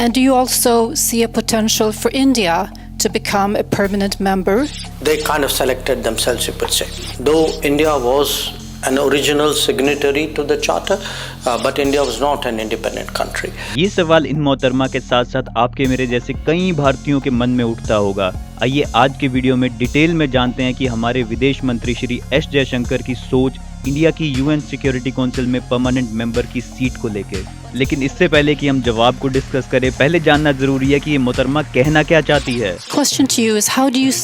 And do you also see a potential for India to become a permanent member? They kind of selected themselves, you could say. Though India was an original signatory to the charter, but India was not an independent country. ये सवाल इन मोहतरमा के साथ साथ आपके मेरे जैसे कई भारतीयों के मन में उठता होगा। आइए आज के वीडियो में डिटेल में जानते हैं कि हमारे विदेश मंत्री श्री एस जयशंकर की सोच इंडिया की यूएन सिक्योरिटी काउंसिल में परमानेंट मेंबर की सीट को लेकर। लेकिन इससे पहले कि हम जवाब को डिस्कस करें, पहले जानना जरूरी है कि ये मोहतरमा कहना क्या चाहती है।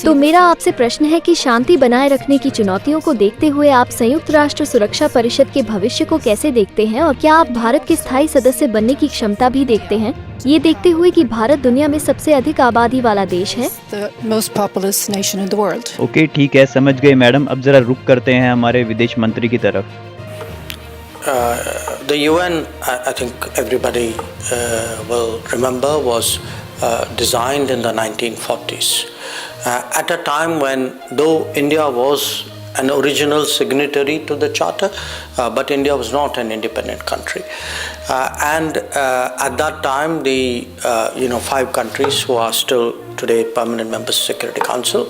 तो मेरा आपसे प्रश्न है कि शांति बनाए रखने की चुनौतियों को देखते हुए आप संयुक्त राष्ट्र सुरक्षा परिषद के भविष्य को कैसे देखते हैं, और क्या आप भारत के स्थायी सदस्य बनने की क्षमता भी देखते हैं, ये देखते हुए कि भारत दुनिया में सबसे अधिक आबादी वाला देश है। ओके ठीक है, समझ गए मैडम। अब जरा रुक करते हैं हमारे विदेश मंत्री की तरफ। The UN, I think everybody will remember, was designed in the 1940s at a time when, though India was an original signatory to the charter, but India was not an independent country, and at that time the 5 countries who are still today permanent members of the Security Council,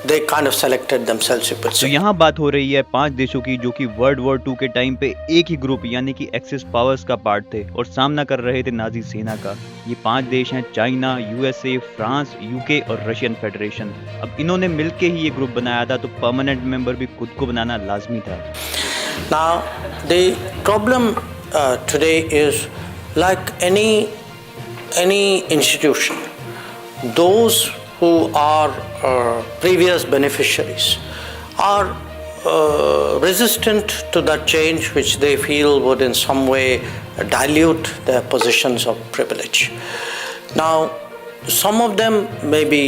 they kind of selected themselves, you could say. तो यहाँ बात हो रही है 5 देशों की जो कि वर्ल्ड वॉर 2 के टाइम पे एक ही ग्रुप यानी कि एक्सिस पावर्स का पार्ट थे और सामना कर रहे थे नाजी सेना का। ये 5 देश हैं चाइना, यूएसए, फ्रांस, यूके और रशियन फेडरेशन। अब इन्होंने मिलके ही ये ग्रुप बनाया था, तो परमानेंट मेंबर भी खुद को बनाना लाजमी था। Now the problem today is, like any institution, those who are previous beneficiaries are resistant to that change, which they feel would in some way dilute their positions of privilege. Now, some of them may be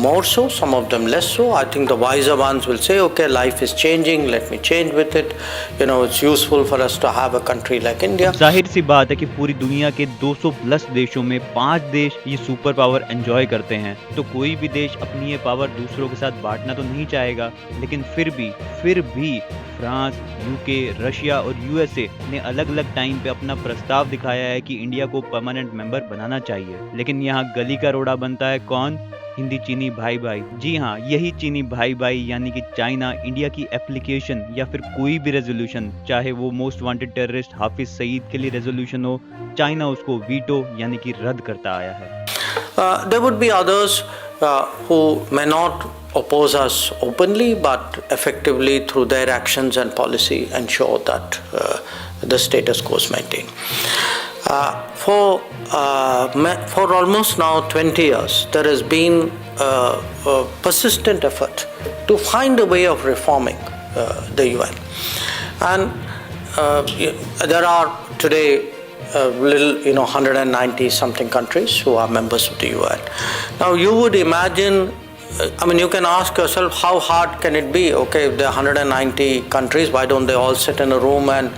more so, some of them less so. I think the wiser ones will say, okay, life is changing, let me change with it. It's useful for us to have a country like India. जाहिर सी बात है कि पूरी दुनिया के 200 plus देशों में 5 देश ये सुपर पावर एंजॉय करते हैं, तो कोई भी देश अपनी ये पावर दूसरों के साथ बांटना तो नहीं चाहेगा। लेकिन फिर भी फ्रांस, यूके, रशिया और यूएसए ने अलग अलग टाइम पे अपना प्रस्ताव दिखाया है कि इंडिया को परमानेंट मेंबर बनाना चाहिए। लेकिन यहाँ गली का रोड़ा बनता है कौन? हिंदी चीनी भाई भाई। जी हाँ, यही चीनी भाई भाई यानी कि चाइना इंडिया की एप्लीकेशन या फिर कोई भी रेजोल्यूशन, चाहे वो most wanted terrorist Hafiz Saeed के लिए रेजोल्यूशन हो, चाइना उसको वीटो यानी कि रद्द करता आया है। There would be others who may not oppose us openly, but effectively through their actions and policy ensure that the status quo is maintained. For almost now 20 years, there has been a persistent effort to find a way of reforming the UN, and there are today 190 something countries who are members of the UN. Now you would imagine, you can ask yourself, how hard can it be? Okay, if there are 190 countries, why don't they all sit in a room and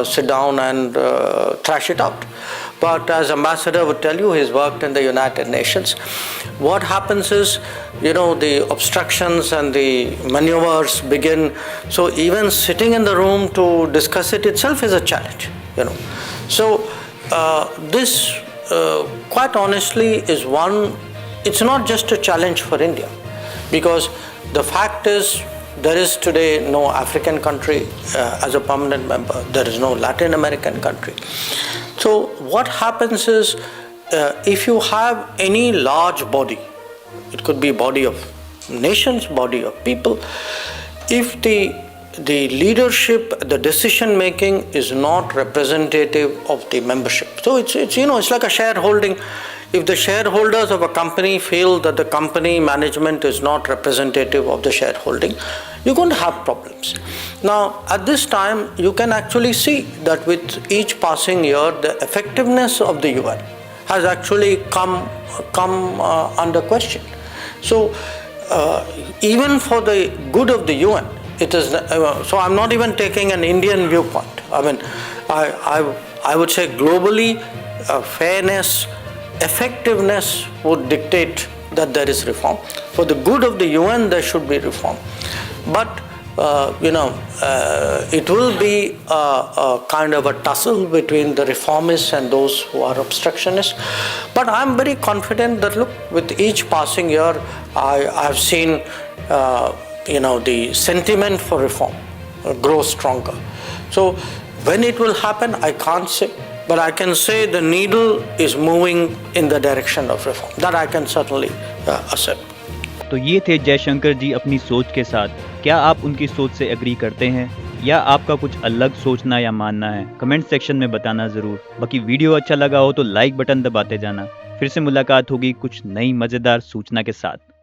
sit down and thrash it out? But as Ambassador would tell you, he's worked in the United Nations. What happens is, the obstructions and the maneuvers begin. So even sitting in the room to discuss it itself is a challenge, So this, quite honestly, is it's not just a challenge for India, because the fact is, there is today no African country as a permanent member. There is no Latin American country. So what happens is, if you have any large body, it could be body of nations, body of people, if the leadership, the decision making is not representative of the membership. So it's like a shareholding. If the shareholders of a company feel that the company management is not representative of the shareholding, you're going to have problems. Now, at this time, you can actually see that with each passing year, the effectiveness of the UN has actually come under question. So, even for the good of the UN, it is. So, I'm not even taking an Indian viewpoint. I would say globally, fairness, effectiveness would dictate that there is reform. For the good of the UN, there should be reform. But it will be a kind of a tussle between the reformists and those who are obstructionists. But I'm very confident that, look, with each passing year, I've seen, the sentiment for reform grow stronger. So when it will happen, I can't say. But I can say the needle is moving in the direction of reform. That I can certainly accept. तो ये थे जयशंकर जी अपनी सोच के साथ। क्या आप उनकी सोच से एग्री करते हैं या आपका कुछ अलग सोचना या मानना है? कमेंट सेक्शन में बताना ज़रूर। बाकी वीडियो अच्छा लगा हो तो लाइक बटन दबाते जाना। फिर से मुलाकात होगी कुछ नई मज़ेदार सूचना के साथ।